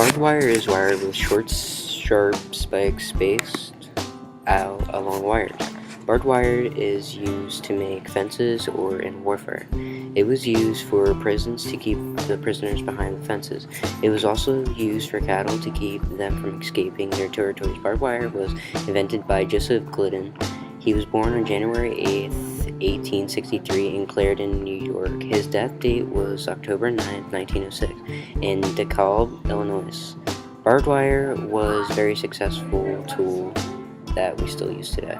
Barbed wire is wire with short, sharp spikes spaced out along wires. Barbed wire is used to make fences or in warfare. It was used for prisons to keep the prisoners behind the fences. It was also used for cattle to keep them from escaping their territories. Barbed wire was invented by Joseph Glidden. He was born on January 8, 1863 in Clarendon, New York. His death date was October 9, 1906 in DeKalb, Illinois. Barbed wire was a very successful tool that we still use today.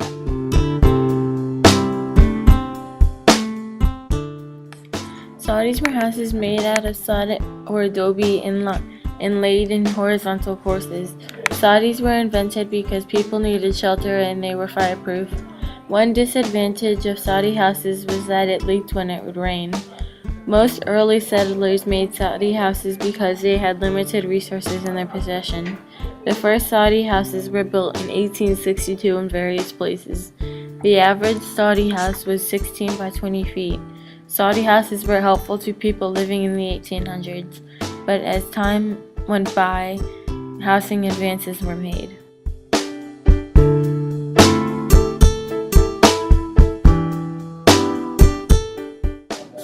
Saudis were houses made out of sod or adobe inlaid in horizontal courses. Saudis were invented because people needed shelter and they were fireproof. One disadvantage of Saudi houses was that it leaked when it would rain. Most early settlers made Saudi houses because they had limited resources in their possession. The first Saudi houses were built in 1862 in various places. The average Saudi house was 16 by 20 feet. Saudi houses were helpful to people living in the 1800s, but as time went by, housing advances were made.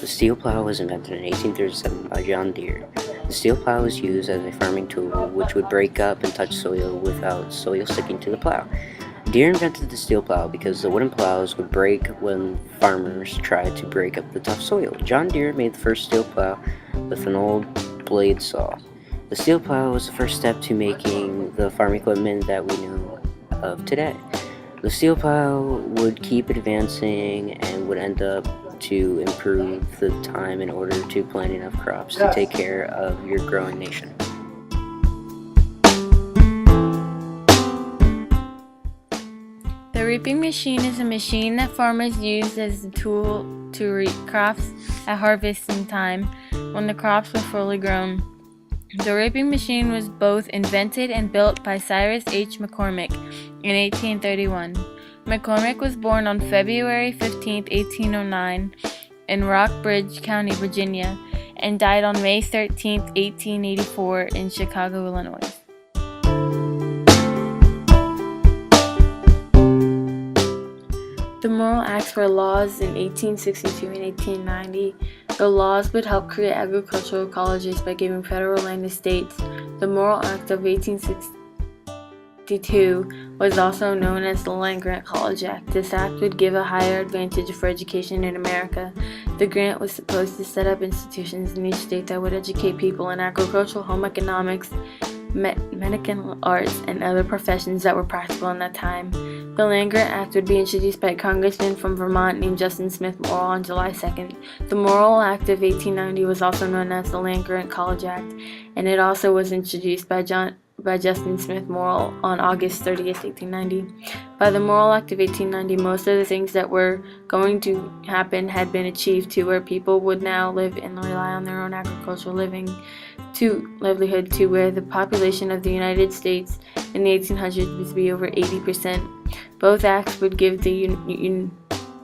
The steel plow was invented in 1837 by John Deere. The steel plow was used as a farming tool which would break up and touch soil without soil sticking to the plow. Deere invented the steel plow because the wooden plows would break when farmers tried to break up the tough soil. John Deere made the first steel plow with an old blade saw. The steel plow was the first step to making the farm equipment that we know of today. The steel plow would keep advancing and would end up to improve the time in order to plant enough crops to take care of your growing nation. The reaping machine is a machine that farmers use as a tool to reap crops at harvesting time when the crops were fully grown. The reaping machine was both invented and built by Cyrus H. McCormick in 1831. McCormick was born on February 15, 1809 in Rockbridge County, Virginia, and died on May 13, 1884 in Chicago, Illinois. The Morrill Acts were laws in 1862 and 1890. The laws would help create agricultural colleges by giving federal land to states. The Morrill Act of 1862 was also known as the Land-Grant College Act. This act would give a higher advantage for education in America. The grant was supposed to set up institutions in each state that would educate people in agriculture, home economics, medical arts, and other professions that were practical in that time. The Land-Grant Act would be introduced by a congressman from Vermont named Justin Smith Morrill on July 2nd. The Morrill Act of 1890 was also known as the Land-Grant College Act, and it also was introduced by Justin Smith Morrill on August 30th, 1890. By the Morrill Act of 1890, most of the things that were going to happen had been achieved to where people would now live and rely on their own agricultural livelihood to where the population of the United States in the 1800s would be over 80%. Both acts would give the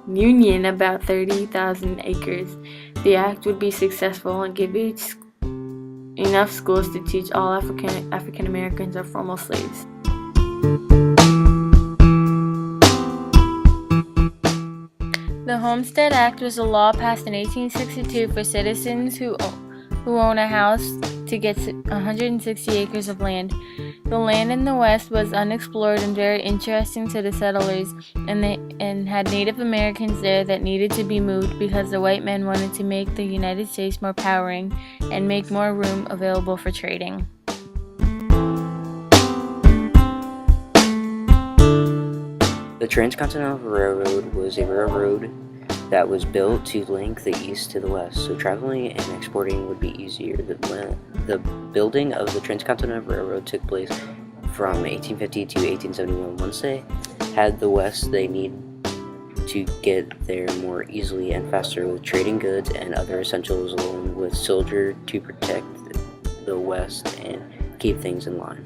Union about 30,000 acres. The act would be successful and give enough schools to teach all African Americans or former slaves. The Homestead Act was a law passed in 1862 for citizens who own a house to get 160 acres of land. The land in the West was unexplored and very interesting to the settlers, and had Native Americans there that needed to be moved because the white men wanted to make the United States more empowering and make more room available for trading. The Transcontinental Railroad was a railroad that was built to link the east to the west, so traveling and exporting would be easier. The building of the Transcontinental Railroad took place from 1850 to 1871. Once they had the west, they needed to get there more easily and faster with trading goods and other essentials, along with soldiers to protect the west and keep things in line.